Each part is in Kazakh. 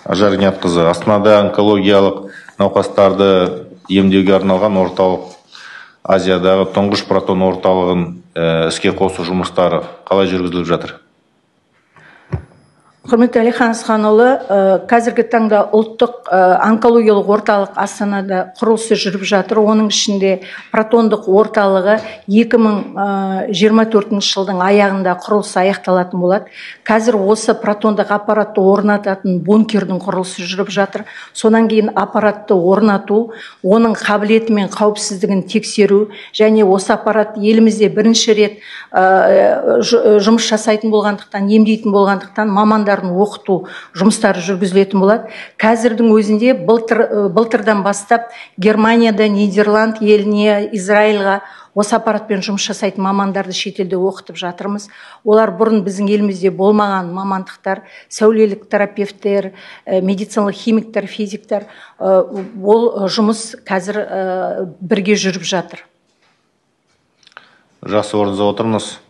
Ажар Ниятқызы, Астанада онкологиялық науқастарды емдеуге арналған орталық Азиядағы тұңғыш протон орталығын іске қосу жұмыстары қалай жүргізіліп жатыр? Құрметті Әлихан Асханұлы, қазіргі таңда ұлттық онкологиялық орталық Астанада құрылысы жүріп жатыр. Оның ішінде протондық орталығы 2024 жылдың аяғында құрылысы аяқталатын болады. Қазір осы протондық аппаратты орнататын бункердің құрылысы жүріп жатыр. Сонан кейін аппаратты орнату, оның қабілеті мен қауіпсіздігін тексеру, және осы аппарат елімізде бірінші рет жұмыс жасайтын болғандықтан, емдейтін болғандықтан мамандар оқыту жұмыстары жүргізілетін болады. Қазірдің өзінде былтырдан бастап Германияда, Нидерланд еліне, Израильға осы аппаратпен жұмыс жасайтын мамандарды шетелде оқытып жатырмыз. Олар бұрын біздің елімізде болмаған мамандықтар, сәулелік терапевттер, медициналық химиктер, физиктер, ол жұмыс қазір бірге жүріп жатыр. Жақсы, орныңызда отырыңыз.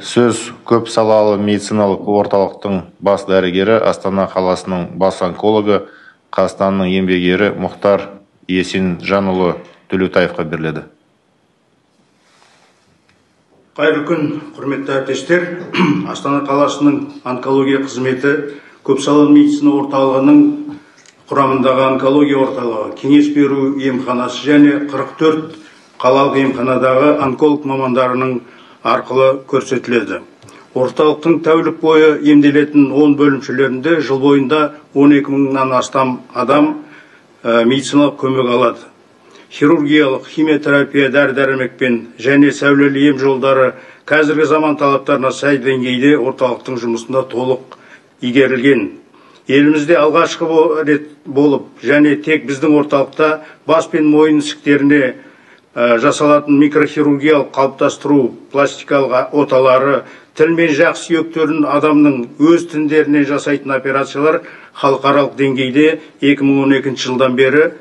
Сөз көп салалы медициналық орталықтың бас дәрігері, Астана қаласының бас онкологы, Қазақстанның еңбек ері Мұхтар Есенжанұлы Төлеутаевқа беріледі. Қайырлы күн, құрметті әріптестер. Астана қаласының онкология қызметі көпсалалы медицина орталығының құрамындағы онкология орталығы, кеңес беру емханасы және 44 қалалық емханадағы онколог мамандарының арқылы көрсетіледі. Орталықтың тәулік бойы емделетін 10 бөлімшелерінде жыл бойында 12 мыңнан астам адам медициналық көмек алады. Хирургиялық, химиотерапия, дәрі-дәрмекпен және сәулелі ем жолдары қазіргі заман талаптарына сай деңгейде орталықтың жұмысында толық игерілген. Елімізде алғашқы рет болып және тек біздің орталықта бас пен мойын ісіктеріне жасалатын микрохирургиялық қалыптастыру, пластикалық оталары, тіл мен жақ сүйектерін адамның өз тіндеріне жасайтын операциялар халықаралық деңгейде 2012 жылдан бері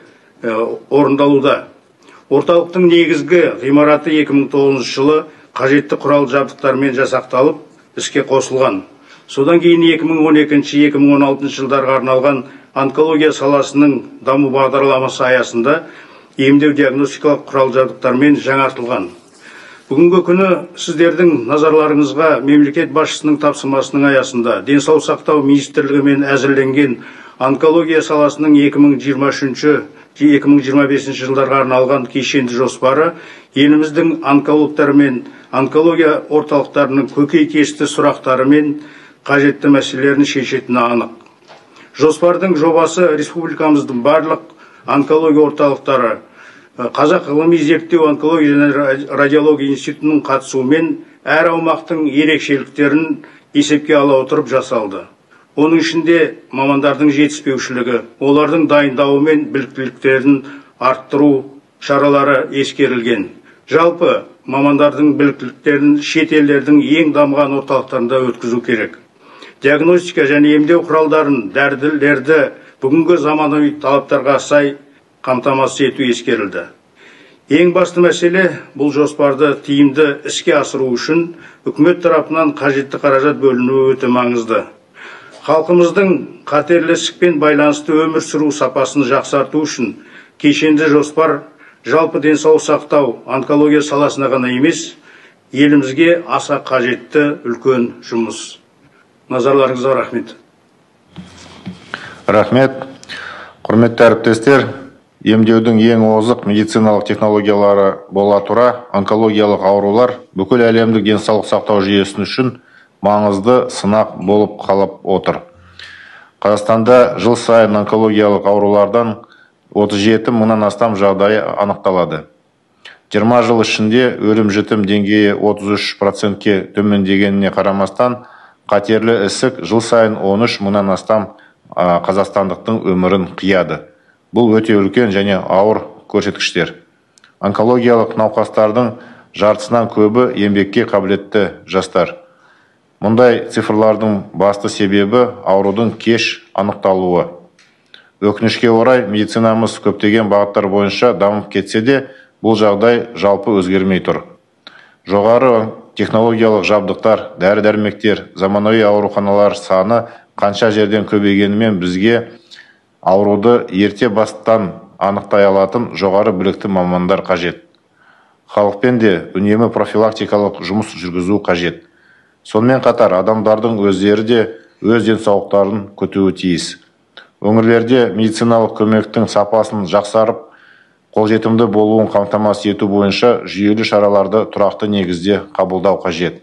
орындалуда. Орталықтың негізгі ғимараты 2009 жылы қажетті құрал жабдықтармен жасақталып, іске қосылған. Содан кейін 2012-2016 жылдарға арналған онкология саласының даму бағдарламасы аясында емдеу диагностикалық құрал жабдықтармен жаңартылған. Бүгінгі күні сіздердің назарларыңызға мемлекет басшысының тапсырмасының аясында денсаулық сақтау министрлігімен әзірленген онкология саласының 2023-2025 жылдарға арналған кешенді жоспары еліміздің онкологтары мен онкология орталықтарының көкейкесті сұрақтары мен қажетті мәселелерін шешетіні анық. Жоспардың жобасы республикамыздың барлық онкология орталықтары, Қазақ ғылыми зерттеу онкология және радиология институтының қатысуымен әр аумақтың ерекшеліктерін есепке ала отырып жасалды. Оның ішінде мамандардың жетіспеушілігі, олардың дайындауы мен біліктіліктерін арттыру шаралары ескерілген. Жалпы мамандардың біліктіліктерін шет елдердің ең дамыған орталықтарында өткізу керек. Диагностика және емдеу құралдарын, дәрілерді бүгінгі заманауи талаптарға сай қамтамасыз ету ескерілді. Ең басты мәселе бұл жоспарды тиімді іске асыру үшін үкімет тарапынан қажетті қаражат бөлінуі өте маңызды. Халқымыздың қатерлі ісікпен байланысты өмір сүру сапасын жақсарту үшін кешенді жоспар жалпы денсаулық сақтау онкология саласына ғана емес, елімізге аса қажетті үлкен жұмыс. Назарларыңызға рахмет. Рахмет. Құрметті әріптестер, емдеудің ең озық медициналық технологиялары бола тұра, онкологиялық аурулар бүкіл әлемдік денсаулық сақтау жүйесін үшін маңызды сынақ болып қалып отыр. Қазақстанда жыл сайын онкологиялық аурулардан 37 мыңнан астам жағдайы анықталады. 20 жыл ішінде өлім-жітім деңгейі 33%-ке төмендегеніне қарамастан, қатерлі ісік жыл сайын 13 мыңнан астам қазақстандықтың өмірін қияды. Бұл өте үлкен және ауыр көрсеткіштер. Онкологиялық науқастардың жартысынан көбі еңбекке қабілетті жастар. Мұндай цифрлардың басты себебі аурудың кеш анықталуы. Өкінішке орай медицинамыз көптеген бағыттар бойынша дамып кетсе де, бұл жағдай жалпы өзгермей тұр. Жоғары технологиялық жабдықтар, дәрі-дәрмектер, заманауи ауруханалар саны қанша жерден көбейгенімен бізге ауруды ерте бастан анықтай алатын жоғары білікті мамандар қажет. Халықпен де үнемі профилактикалық жұмыс жүргізу қажет. Сонымен қатар адамдардың өздері де өз денсаулықтарын күтуі тиіс. Өңірлерде медициналық көмектің сапасын жақсарып, қолжетімді болуын қамтамасыз ету бойынша жүйелі шараларды тұрақты негізде қабылдау қажет.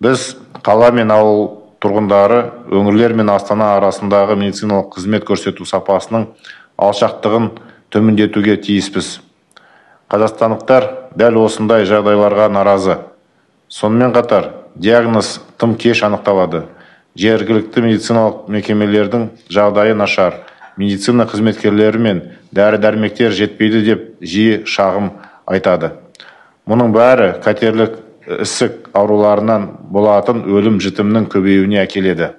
Біз қала мен ауыл тұрғындары өңірлер мен Астана арасындағы медициналық қызмет көрсету сапасының алшақтығын төмендетуге тиіспіз. Қазақстандықтар дәл осындай жағдайларға наразы. Сонымен қатар диагноз тым кеш анықталады. Жергілікті медициналық мекемелердің жағдайы нашар. Медицина қызметкерлері мен дәрі-дәрмектер жетпейді деп жиі шағым айтады. Мұның бәрі қатерлік ісік ауруларынан болатын өлім-жітімнің көбеюіне әкеледі.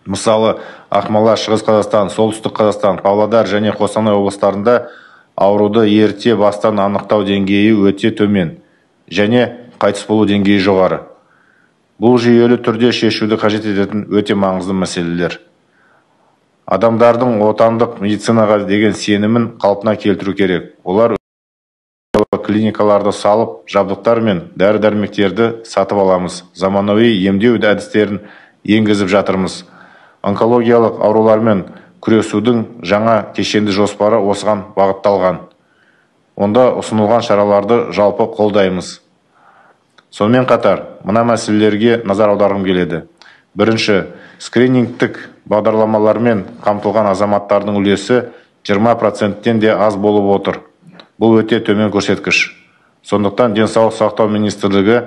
Мысалы, Ақмола, Шығыс Қазақстан, Солтүстік Қазақстан, Павлодар және Қостанай облыстарында ауруды ерте бастан анықтау деңгейі өте төмен және қайтыс болу деңгейі жоғары. Бұл жүйелі түрде шешуді қажет ететін өте маңызды мәселелер. Адамдардың отандық медицинаға деген сенімін қалпына келтіру керек. Олар клиникаларды салып, жабдықтар мен дәрі-дәрмектерді сатып аламыз. Заманауи емдеу әдістерін енгізіп жатырмыз. Онкологиялық аурулармен күресудің жаңа кешенді жоспары осыған бағытталған. Онда ұсынылған шараларды жалпы қолдаймыз. Сонымен қатар, мына мәселелерге назар аударғым келеді. Бірінші, скринингтік бағдарламалармен қамтылған азаматтардың үлесі 20%-тен де аз болып отыр. Бұл өте төмен көрсеткіш. Сондықтан денсаулық сақтау министрлігі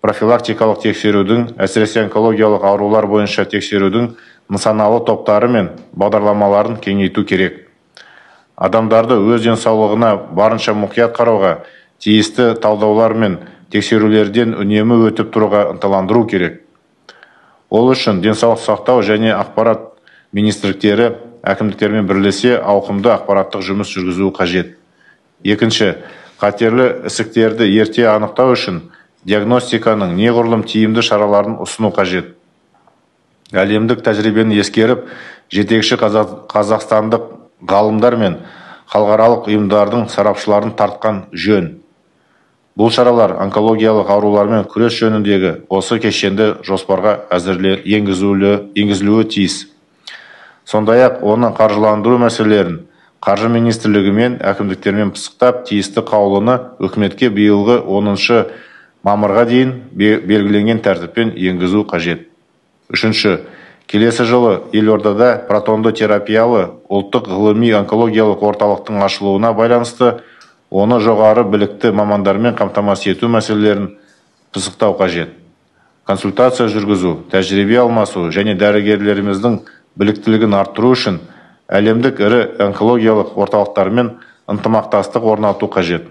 профилактикалық тексерудің, әсіресе онкологиялық аурулар бойынша тексерудің нысаналы топтары мен бағдарламаларын кеңейту керек. Адамдарды өз денсаулығына барынша мұқият қарауға, тиісті талдаулар мен тексерулерден үнемі өтіп тұруға ынталандыру керек. Ол үшін денсаулық сақтау және ақпарат министрліктері әкімдіктермен бірлесе ауқымды ақпараттық жұмыс жүргізу қажет. Екінші, қатерлі ісіктерді ерте анықтау үшін диагностиканың неғұрлым тиімді шараларын ұсыну қажет. Әлемдік тәжірибені ескеріп, жетекші қазақстандық ғалымдар мен халықаралық ұйымдардың сарапшыларын тартқан жөн. Бұл шаралар онкологиялық аурулармен күрес жөніндегі осы кешенді жоспарға енгізілуі тиіс. Сондай-ақ оны қаржыландыру мәселелерін Қаржы министрлігі мен әкімдіктермен пысықтап, тиісті қаулыны үкіметке биылғы 10 мамырға дейін белгіленген тәртіппен енгізу қажет. Үшінші, келесі жылы елордада протонды терапиялы ұлттық ғылыми онкологиялық орталықтың ашылуына байланысты оны жоғары білікті мамандармен қамтамасыз ету мәселелерін пысықтау қажет. Консультация жүргізу, тәжірибе алмасу және дәрігерлеріміздің біліктілігін арттыру үшін әлемдік ірі онкологиялық орталықтармен ынтымақтастық орнату қажет.